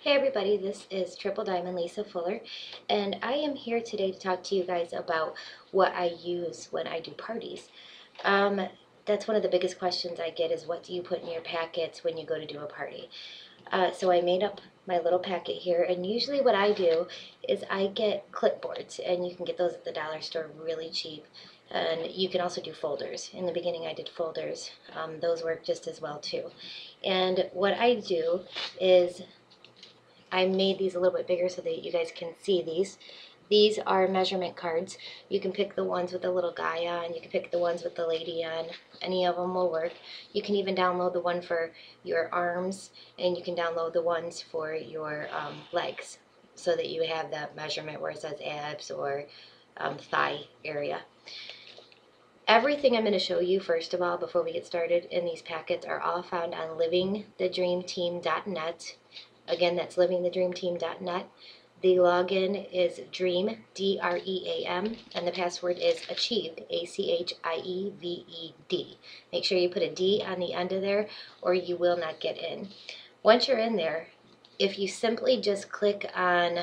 Hey everybody, this is Triple Diamond Lisa Fuller, and I am here today to talk to you guys about what I use when I do parties. Um, that's one of the biggest questions I get is what do you put in your packets when you go to do a party? So I made up my little packet here, and usually what I do is I get clipboards, and you can get those at the dollar store really cheap. And you can also do folders. In the beginning, I did folders. Those work just as well too. And what I do is I made these a little bit bigger so that you guys can see these. These are measurement cards. You can pick the ones with the little guy on. You can pick the ones with the lady on. Any of them will work. You can even download the one for your arms, and you can download the ones for your legs so that you have that measurement where it says abs or thigh area. Everything I'm going to show you, first of all, before we get started, in these packets are all found on livingthedreamteam.net. Again, that's livingthedreamteam.net. The login is DREAM, D-R-E-A-M, and the password is ACHIEVED, A-C-H-I-E-V-E-D. Make sure you put a D on the end of there or you will not get in. Once you're in there, if you simply just click on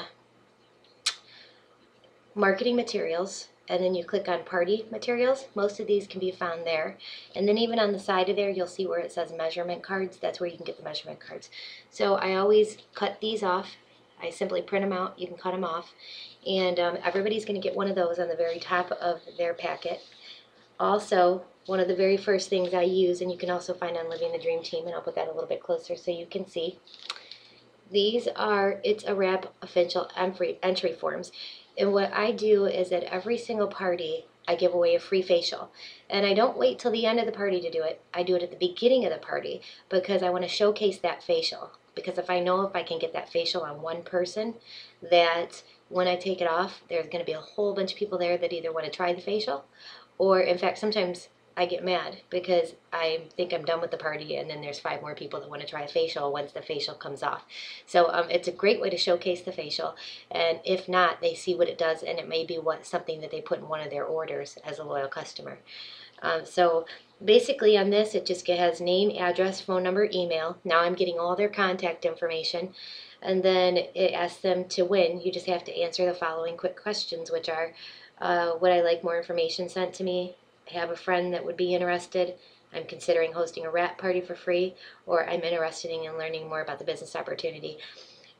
marketing materials, and then you click on party materials, most of these can be found there. And then even on the side of there, you'll see where it says measurement cards. That's where you can get the measurement cards. So I always cut these off. I simply print them out. You can cut them off. And everybody's going to get one of those on the very top of their packet. Also, one of the very first things I use, and you can also find on Living the Dream Team, and I'll put that a little bit closer so you can see. These are It's a Wrap official entry forms. And what I do is at every single party, I give away a free facial. And I don't wait till the end of the party to do it. I do it at the beginning of the party because I want to showcase that facial. Because if I can get that facial on one person, that when I take it off, there's going to be a whole bunch of people there that either want to try the facial, or in fact, sometimes I get mad because I think I'm done with the party and then there's 5 more people that want to try a facial once the facial comes off. So it's a great way to showcase the facial, and if not, they see what it does, and it may be something that they put in one of their orders as a loyal customer. So basically on this, it just has name, address, phone number, email. Now I'm getting all their contact information, and then it asks them to win. You just have to answer the following quick questions, which are, would I like more information sent to me? Have a friend that would be interested. I'm considering hosting a wrap party for free, or I'm interested in learning more about the business opportunity.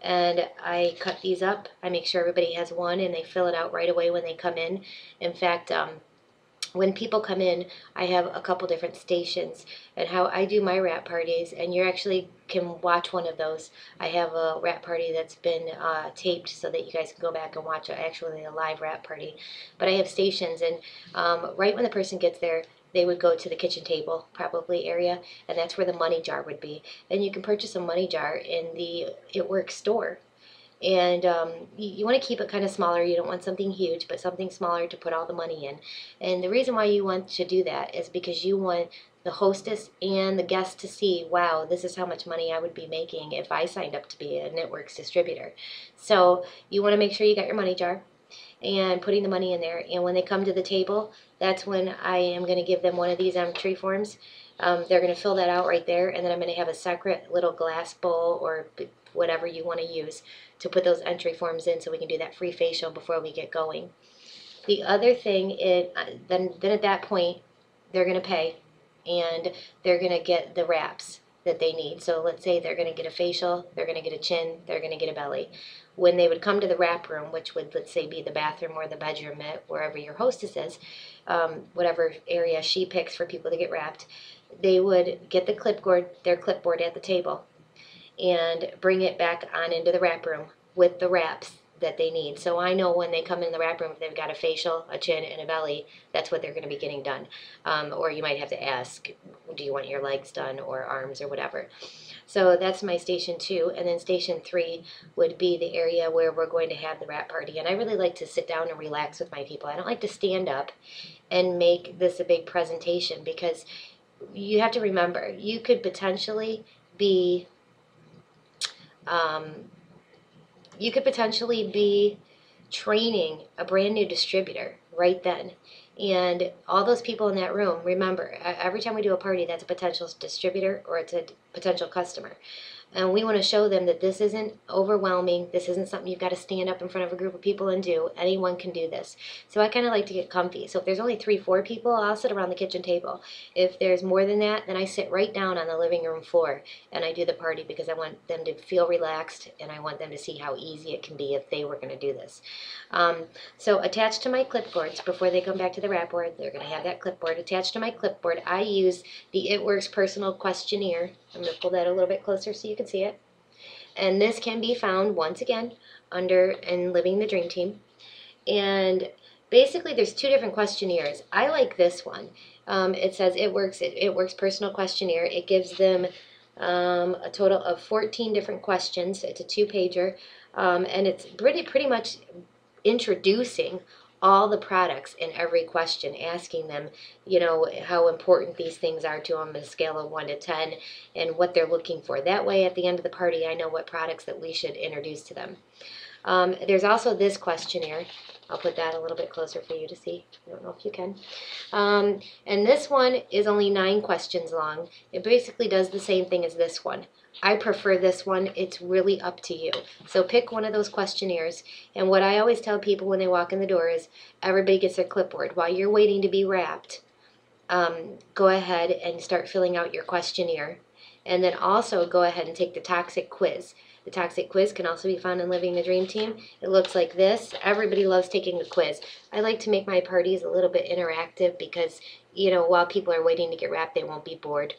And I cut these up. I make sure everybody has one, and they fill it out right away when they come in. In fact, when people come in, I have a couple different stations and how I do my wrap parties, and you actually can watch one of those. I have a wrap party that's been taped so that you guys can go back and watch actually a live wrap party. But I have stations, and right when the person gets there, they would go to the kitchen table, probably area, and that's where the money jar would be. And you can purchase a money jar in the It Works store. And you want to keep it kind of smaller. You don't want something huge, but something smaller to put all the money in. And the reason why you want to do that is because you want the hostess and the guests to see, wow, this is how much money I would be making if I signed up to be a Networks distributor. So you want to make sure you got your money jar and putting the money in there. And when they come to the table, that's when I am going to give them one of these entry forms. They're going to fill that out right there, and then I'm going to have a separate little glass bowl or whatever you want to use to put those entry forms in so we can do that free facial before we get going. The other thing is, then at that point, they're going to pay, and they're going to get the wraps that they need. So let's say they're going to get a facial, they're going to get a chin, they're going to get a belly. When they would come to the wrap room, which would, let's say, be the bathroom or the bedroom, wherever your hostess is, whatever area she picks for people to get wrapped, they would get their clipboard at the table, and bring it back on into the wrap room with the wraps that they need. So I know when they come in the wrap room, if they've got a facial, a chin, and a belly, that's what they're going to be getting done. Or you might have to ask, do you want your legs done or arms or whatever? So that's my station 2. And then station 3 would be the area where we're going to have the wrap party. And I really like to sit down and relax with my people. I don't like to stand up and make this a big presentation, because you have to remember, you could potentially be um, training a brand new distributor right then. And all those people in that room, remember, every time we do a party, that's a potential distributor or it's a potential customer. And we want to show them that this isn't overwhelming. This isn't something you've got to stand up in front of a group of people and do. Anyone can do this. So I kind of like to get comfy. So if there's only 3, 4 people, I'll sit around the kitchen table. If there's more than that, then I sit right down on the living room floor and I do the party, because I want them to feel relaxed and I want them to see how easy it can be if they were going to do this. So attached to my clipboards, before they come back to the wrap board, they're going to have that clipboard. Attached to my clipboard, I use the It Works personal questionnaire. I'm going to pull that a little bit closer so you can see it. And this can be found, once again, under in Living the Dream Team. And basically there's 2 different questionnaires. I like this one. It says It Works personal questionnaire. It gives them a total of 14 different questions. It's a 2-pager. And it's pretty much introducing all the products in every question, asking them, you know, how important these things are to them on a scale of 1 to 10 and what they're looking for. That way, at the end of the party, I know what products that we should introduce to them. There's also this questionnaire. I'll put that a little bit closer for you to see. I don't know if you can. And this one is only 9 questions long. It basically does the same thing as this one. I prefer this one. It's really up to you. So pick one of those questionnaires. And what I always tell people when they walk in the door is everybody gets their clipboard. While you're waiting to be wrapped, go ahead and start filling out your questionnaire. And then also go ahead and take the toxic quiz. The toxic quiz can also be found in Living the Dream Team. It looks like this. Everybody loves taking a quiz. I like to make my parties a little bit interactive because, you know, while people are waiting to get wrapped, they won't be bored.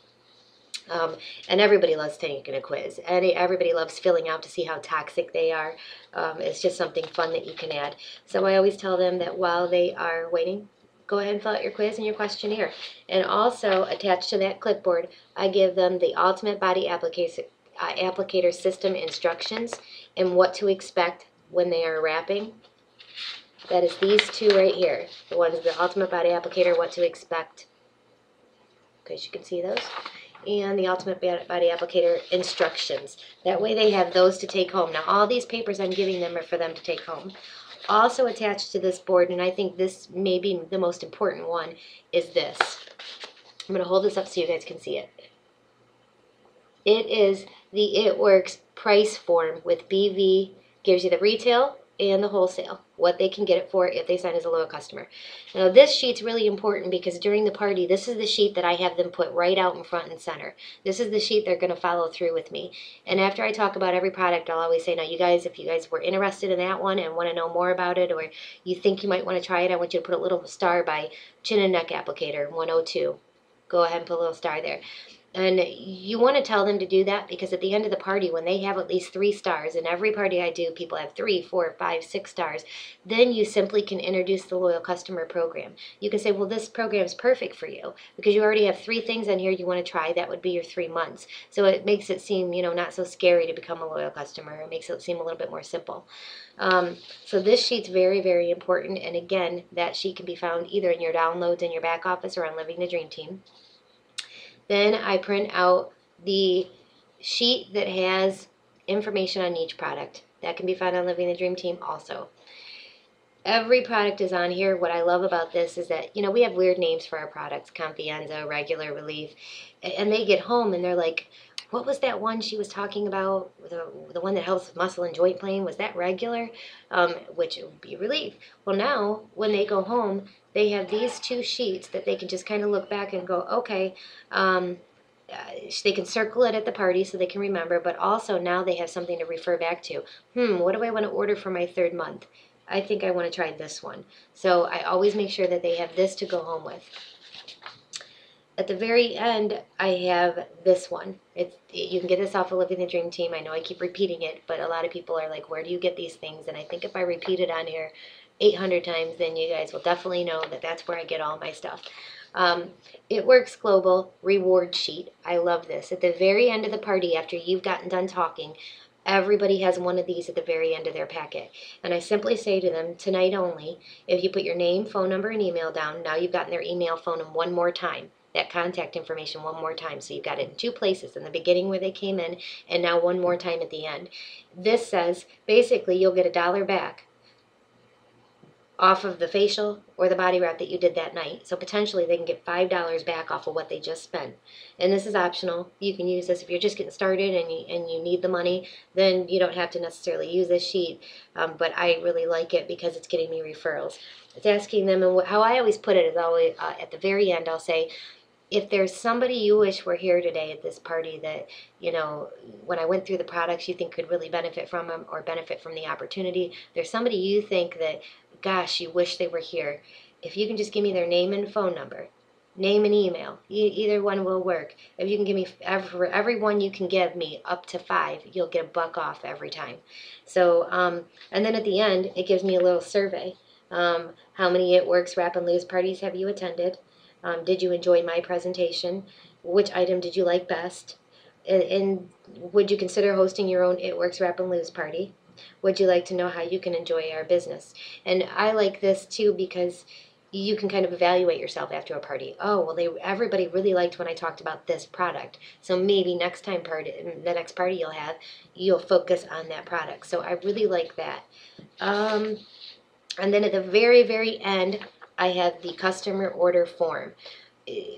And everybody loves taking a quiz. And everybody loves filling out to see how toxic they are. It's just something fun that you can add. So I always tell them that while they are waiting, go ahead and fill out your quiz and your questionnaire. And also, attached to that clipboard, I give them the Ultimate Body Applicator System instructions and what to expect when they are wrapping. That is these 2 right here. The ones, the Ultimate Body Applicator, what to expect. Okay, so you can see those. And the Ultimate Body Applicator instructions. That way they have those to take home. Now, all these papers I'm giving them are for them to take home. Also attached to this board, and I think this may be the most important one, is this. I'm going to hold this up so you guys can see it. It is the It Works price form with BV. Gives you the retail and the wholesale, what they can get it for if they sign as a loyal customer. Now this sheet's really important because during the party, this is the sheet that I have them put right out in front and center. This is the sheet they're going to follow through with me. And after I talk about every product, I'll always say, now you guys, if you guys were interested in that one and want to know more about it, or you think you might want to try it, I want you to put a little star by Chin and Neck Applicator 102. Go ahead and put a little star there. And you want to tell them to do that because at the end of the party, when they have at least 3 stars, and every party I do, people have 3, 4, 5, 6 stars, then you simply can introduce the loyal customer program. You can say, well, this program is perfect for you because you already have 3 things on here you want to try. That would be your 3 months. So it makes it seem, you know, not so scary to become a loyal customer. It makes it seem a little bit more simple. So this sheet's very, very important. And again, that sheet can be found either in your downloads in your back office or on Living the Dream Team. Then I print out the sheet that has information on each product. That can be found on Living the Dream Team also. Every product is on here. What I love about this is that, you know, we have weird names for our products, Confianza, Regular, Relief, and they get home and they're like, what was that one she was talking about, the one that helps with muscle and joint pain, was that Regular? Which would be Relief. Well, now, when they go home, they have these 2 sheets that they can just kind of look back and go, okay, they can circle it at the party so they can remember, but also now they have something to refer back to. What do I want to order for my 3rd month? I think I want to try this one. So I always make sure that they have this to go home with. At the very end, I have this one. You can get this off of Living the Dream Team. I know I keep repeating it, but a lot of people are like, where do you get these things? And I think if I repeat it on here 800 times, then you guys will definitely know that that's where I get all my stuff. It Works Global Reward Sheet. I love this. At the very end of the party, after you've gotten done talking, everybody has one of these at the very end of their packet. And I simply say to them, tonight only, if you put your name, phone number, and email down, now you've gotten their email, phone, and one more time. That contact information one more time. So you've got it in 2 places, in the beginning where they came in, and now one more time at the end. This says, basically, you'll get $1 back off of the facial or the body wrap that you did that night. So potentially they can get $5 back off of what they just spent. And this is optional. You can use this if you're just getting started and you need the money, then you don't have to necessarily use this sheet. But I really like it because it's getting me referrals. It's asking them, and how I always put it is always at the very end, I'll say, if there's somebody you wish were here today at this party that, when I went through the products you think could really benefit from them or benefit from the opportunity, there's somebody you think that, gosh, you wish they were here. If you can just give me their name and phone number, name and email, either one will work. If you can give me, for every one you can give me up to 5, you'll get $1 off every time. So, and then at the end, it gives me a little survey. How many It Works Wrap and Lose parties have you attended? Did you enjoy my presentation? Which item did you like best? And would you consider hosting your own It Works Wrap and Lose party? Would you like to know how you can enjoy our business? And I like this too because you can kind of evaluate yourself after a party. Oh, well, everybody really liked when I talked about this product. So maybe the next party you'll focus on that product. So I really like that. And then at the very, very end, I have the customer order form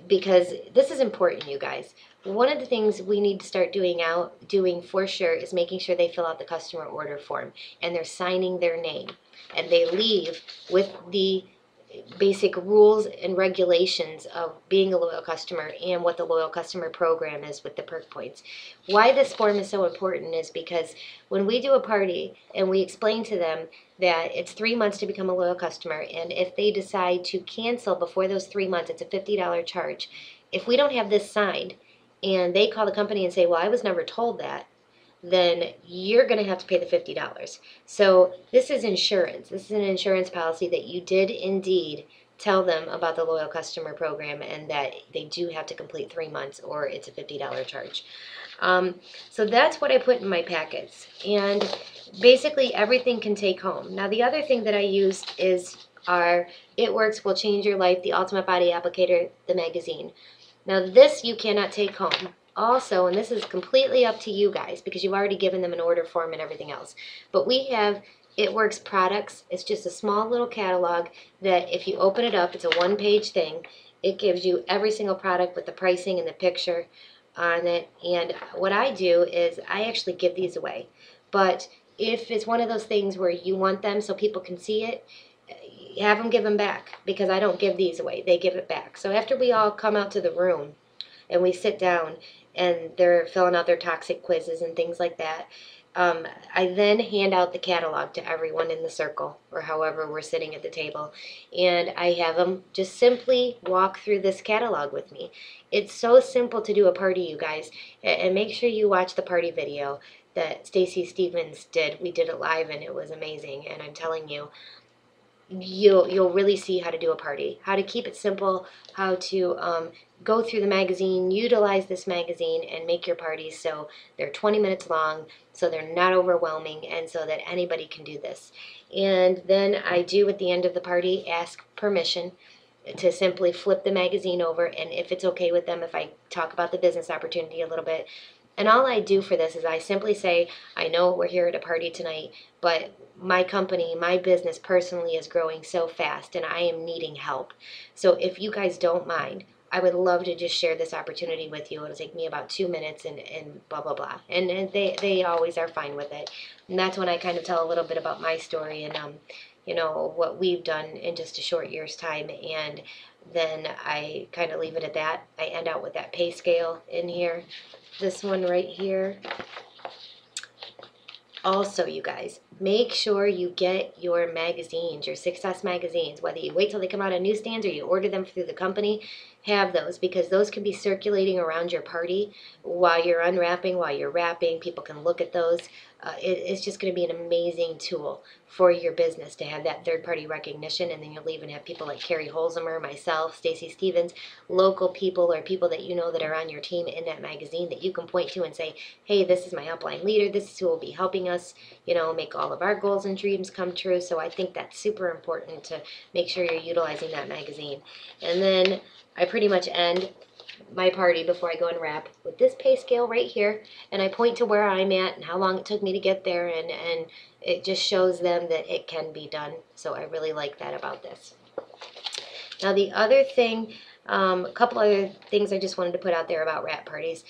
because this is important, you guys. One of the things we need to start doing for sure is making sure they fill out the customer order form and they're signing their name and they leave with the basic rules and regulations of being a loyal customer and what the loyal customer program is with the perk points. Why this form is so important is because when we do a party and we explain to them that it's 3 months to become a loyal customer, and if they decide to cancel before those 3 months, it's a $50 charge. If we don't have this signed and they call the company and say, well, I was never told that, then you're going to have to pay the $50. So this is insurance. This is an insurance policy that you did indeed tell them about the loyal customer program and that they do have to complete 3 months or it's a $50 charge. So that's what I put in my packets. And basically everything can take home. Now the other thing that I used is our It Works Will Change Your Life, the Ultimate Body Applicator, the magazine. Now this you cannot take home. Also, and this is completely up to you guys because you've already given them an order form and everything else, but we have It Works products. It's just a small little catalog that if you open it up, it's a one-page thing. It gives you every single product with the pricing and the picture on it. And what I do is I actually give these away. But if it's one of those things where you want them so people can see it, have them give them back because I don't give these away. They give it back. So after we all come out to the room and we sit down and they're filling out their toxic quizzes and things like that, I then hand out the catalog to everyone in the circle or however we're sitting at the table. And I have them just simply walk through this catalog with me. It's so simple to do a party, you guys. And make sure you watch the party video that Stacy Stevens did. We did it live and it was amazing. And I'm telling you, you'll really see how to do a party, how to keep it simple, how to go through the magazine, utilize this magazine, and make your parties so they're 20 minutes long, so they're not overwhelming, and so that anybody can do this. And then I do at the end of the party ask permission to simply flip the magazine over, and if it's okay with them, if I talk about the business opportunity a little bit. And all I do for this is I simply say, I know we're here at a party tonight, but my company, my business personally is growing so fast and I am needing help. So if you guys don't mind, I would love to just share this opportunity with you. It'll take me about 2 minutes and blah, blah, blah. And they always are fine with it. And that's when I kind of tell a little bit about my story and, what we've done in just a short year's time. And then I kind of leave it at that. I end out with that pay scale in here. This one right here. Also, you guys, make sure you get your magazines, your success magazines, whether you wait till they come out on newsstands or you order them through the company, have those because those can be circulating around your party while you're unwrapping, while you're wrapping. People can look at those. It's just going to be an amazing tool for your business to have that third-party recognition, and then you'll even have people like Carrie Holzheimer, myself, Stacy Stevens, local people or people that you know that are on your team in that magazine that you can point to and say, hey, this is my upline leader, this is who will be helping us, make all of our goals and dreams come true. So I think that's super important to make sure you're utilizing that magazine. And then I pretty much end my party before I go and wrap with this pay scale right here, and I point to where I'm at and how long it took me to get there, and it just shows them that it can be done. So I really like that about this. Now the other thing, a couple other things I just wanted to put out there about wrap parties.